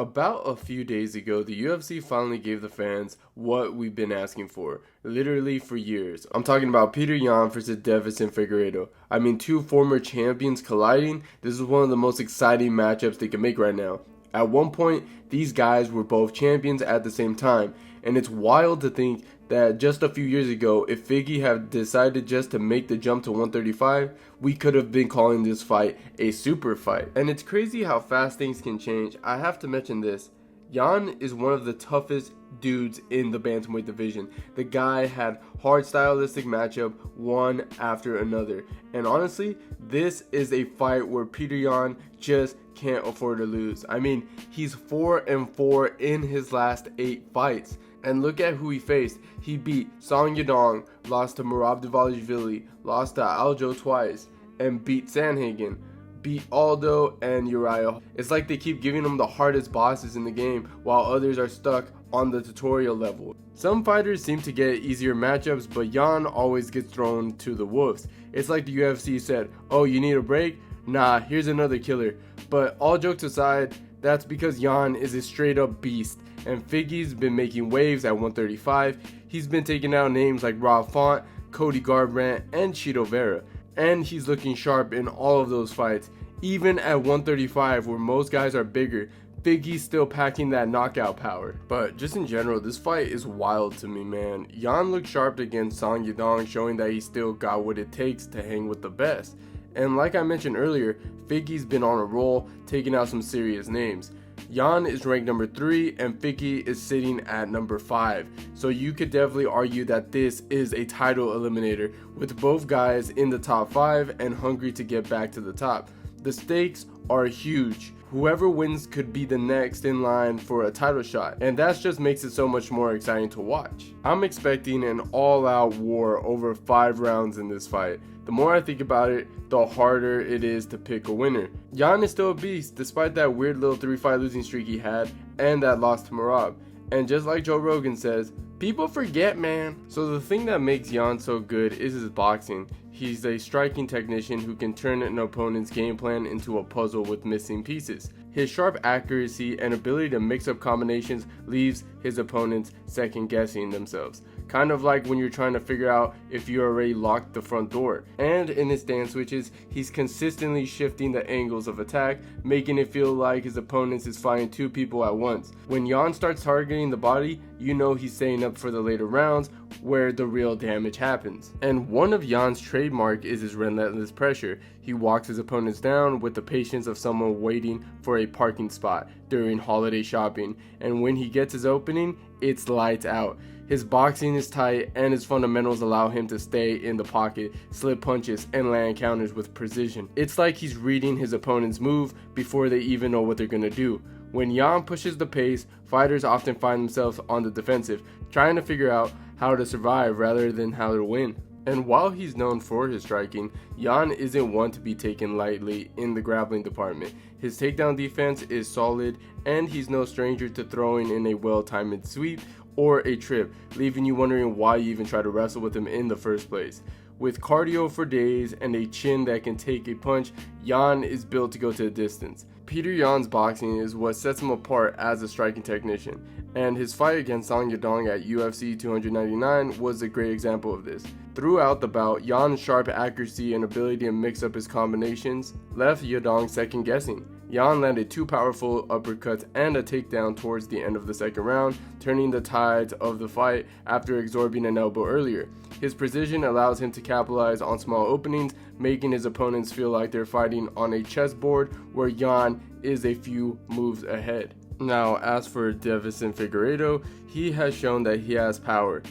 About a few days ago, the UFC finally gave the fans what we've been asking for, literally for years. I'm talking about Petr Yan versus Deiveson Figueiredo. I mean, two former champions colliding. This is one of the most exciting matchups they can make right now. At one point, these guys were both champions at the same time, and it's wild to think that just a few years ago, if Figgy had decided just to make the jump to 135, we could have been calling this fight a super fight. And it's crazy how fast things can change. I have to mention this. Yan is one of the toughest dudes in the bantamweight division. The guy had hard stylistic matchup one after another. And honestly, this is a fight where Petr Yan just can't afford to lose. I mean, he's 4-4 in his last 8 fights. And look at who he faced. He beat Song Yadong, lost to Merab Dvalishvili, lost to Aljo twice, and beat Sandhagen, beat Aldo and Uriah. It's like they keep giving him the hardest bosses in the game while others are stuck on the tutorial level. Some fighters seem to get easier matchups, but Yan always gets thrown to the wolves. It's like the UFC said, oh, you need a break? Nah, here's another killer. But all jokes aside, that's because Yan is a straight up beast, and Figgy's been making waves at 135. He's been taking out names like Rob Font, Cody Garbrandt, and Chito Vera, and he's looking sharp in all of those fights. Even at 135, where most guys are bigger, Figgy's still packing that knockout power. But just in general, this fight is wild to me, man. Yan looked sharp against Song Yadong, showing that he still got what it takes to hang with the best. And like I mentioned earlier, Figgy's been on a roll, taking out some serious names. Yan is ranked number 3 and Figgy is sitting at number 5. So you could definitely argue that this is a title eliminator, with both guys in the top 5 and hungry to get back to the top. The stakes are huge. Whoever wins could be the next in line for a title shot, and that just makes it so much more exciting to watch. I'm expecting an all-out war over 5 rounds in this fight. The more I think about it, the harder it is to pick a winner. Yan is still a beast, despite that weird little 3-fight losing streak he had, and that loss to Merab. And just like Joe Rogan says, people forget, man. So the thing that makes Yan so good is his boxing. He's a striking technician who can turn an opponent's game plan into a puzzle with missing pieces. His sharp accuracy and ability to mix up combinations leaves his opponents second guessing themselves. Kind of like when you're trying to figure out if you already locked the front door. And in his stance switches, he's consistently shifting the angles of attack, making it feel like his opponent is fighting 2 people at once. When Yan starts targeting the body, you know he's setting up for the later rounds where the real damage happens. And one of Yan's trademark is his relentless pressure. He walks his opponents down with the patience of someone waiting for a parking spot during holiday shopping, and when he gets his opening, it's lights out. His boxing is tight and his fundamentals allow him to stay in the pocket, slip punches, and land counters with precision. It's like he's reading his opponent's move before they even know what they're gonna do. When Yan pushes the pace, fighters often find themselves on the defensive, trying to figure out how to survive rather than how to win. And while he's known for his striking, Yan isn't one to be taken lightly in the grappling department. His takedown defense is solid, and he's no stranger to throwing in a well-timed sweep or a trip, leaving you wondering why you even try to wrestle with him in the first place. With cardio for days and a chin that can take a punch, Yan is built to go to the distance. Petr Yan's boxing is what sets him apart as a striking technician, and his fight against Song Yadong at UFC 299 was a great example of this. Throughout the bout, Yan's sharp accuracy and ability to mix up his combinations left Yadong second guessing. Yan landed 2 powerful uppercuts and a takedown towards the end of the second round, turning the tides of the fight after absorbing an elbow earlier. His precision allows him to capitalize on small openings, making his opponents feel like they're fighting on a chessboard where Yan is a few moves ahead. Now, as for Deiveson Figueiredo, he has shown that he has power.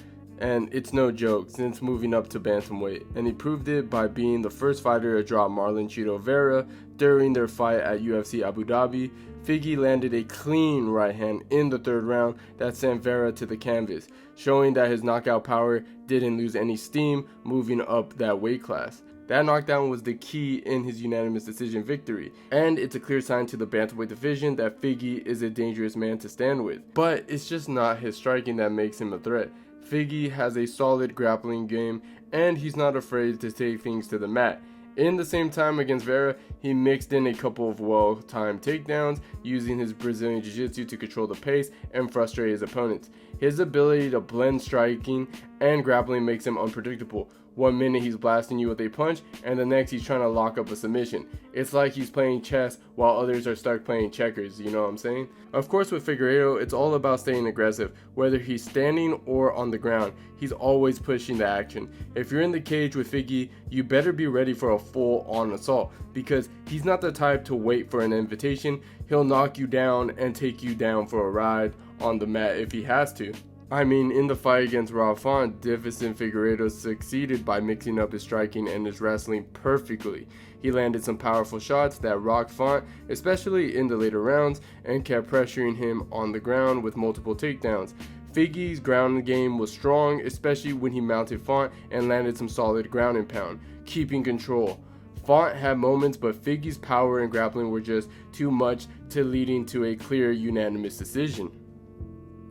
And it's no joke since moving up to bantamweight, and he proved it by being the first fighter to drop Marlon Chito Vera during their fight at UFC Abu Dhabi. Figgy landed a clean right hand in the 3rd round that sent Vera to the canvas, showing that his knockout power didn't lose any steam moving up that weight class. That knockdown was the key in his unanimous decision victory, and it's a clear sign to the bantamweight division that Figgy is a dangerous man to stand with. But it's just not his striking that makes him a threat. Figgy has a solid grappling game, and he's not afraid to take things to the mat. In the same time against Vera, he mixed in a couple of well-timed takedowns, using his Brazilian Jiu-Jitsu to control the pace and frustrate his opponents. His ability to blend striking and grappling makes him unpredictable. One minute he's blasting you with a punch, and the next he's trying to lock up a submission. It's like he's playing chess while others are stuck playing checkers, you know what I'm saying? Of course with Figueiredo, it's all about staying aggressive. Whether he's standing or on the ground, he's always pushing the action. If you're in the cage with Figgy, you better be ready for a full-on assault, because he's not the type to wait for an invitation. He'll knock you down and take you down for a ride on the mat if he has to. I mean, in the fight against Font, Deiveson Figueiredo succeeded by mixing up his striking and his wrestling perfectly. He landed some powerful shots that rocked Font, especially in the later rounds, and kept pressuring him on the ground with multiple takedowns. Figgy's ground game was strong, especially when he mounted Font and landed some solid ground and pound, keeping control. Font had moments, but Figgy's power and grappling were just too much to leading to a clear unanimous decision.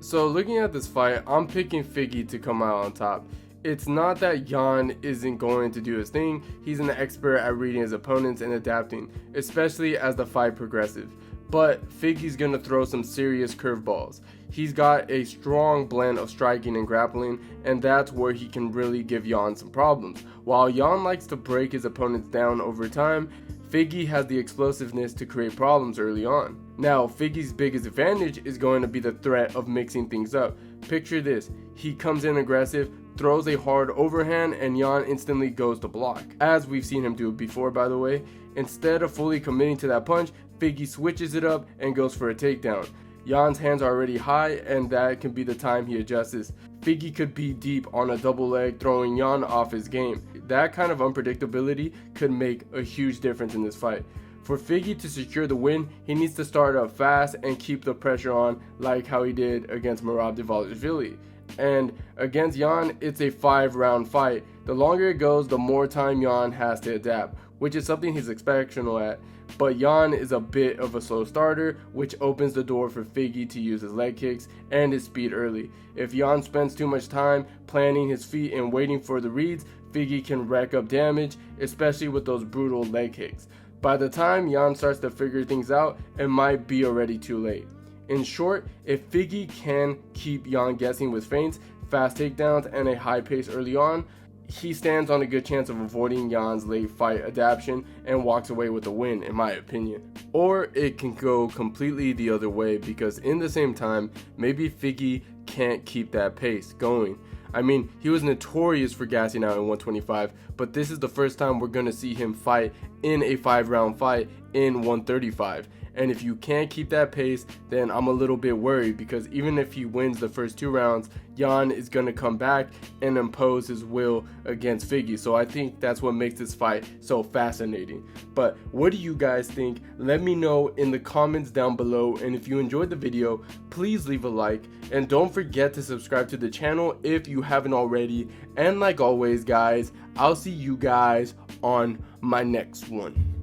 So looking at this fight, I'm picking Figgy to come out on top. It's not that Yan isn't going to do his thing. He's an expert at reading his opponents and adapting, especially as the fight progresses. But Figgy's gonna throw some serious curveballs. He's got a strong blend of striking and grappling, and that's where he can really give Yan some problems. While Yan likes to break his opponents down over time, Figgy has the explosiveness to create problems early on. Now, Figgy's biggest advantage is going to be the threat of mixing things up. Picture this, he comes in aggressive, throws a hard overhand, and Yan instantly goes to block. As we've seen him do before, by the way. Instead of fully committing to that punch, Figgy switches it up and goes for a takedown. Yan's hands are already high, and that can be the time he adjusts. Figgy could be deep on a double leg, throwing Yan off his game. That kind of unpredictability could make a huge difference in this fight. For Figgy to secure the win, he needs to start up fast and keep the pressure on, like how he did against Deiveson. And against Yan, it's a 5-round fight. The longer it goes, the more time Yan has to adapt, which is something he's exceptional at. But Yan is a bit of a slow starter, which opens the door for Figgy to use his leg kicks and his speed early. If Yan spends too much time planting his feet and waiting for the reads, Figgy can rack up damage, especially with those brutal leg kicks. By the time Yan starts to figure things out, it might be already too late. In short, if Figgy can keep Yan guessing with feints, fast takedowns, and a high pace early on, he stands on a good chance of avoiding Yan's late fight adaptation and walks away with a win, in my opinion. Or it can go completely the other way, because in the same time, maybe Figgy can't keep that pace going. I mean, he was notorious for gassing out in 125, but this is the first time we're going to see him fight in a 5-round fight in 135. And if you can't keep that pace, then I'm a little bit worried, because even if he wins the first 2 rounds, Yan is going to come back and impose his will against Figgy. So I think that's what makes this fight so fascinating. But what do you guys think? Let me know in the comments down below. And if you enjoyed the video, please leave a like. And don't forget to subscribe to the channel if you haven't already. And like always, guys, I'll see you guys on my next one.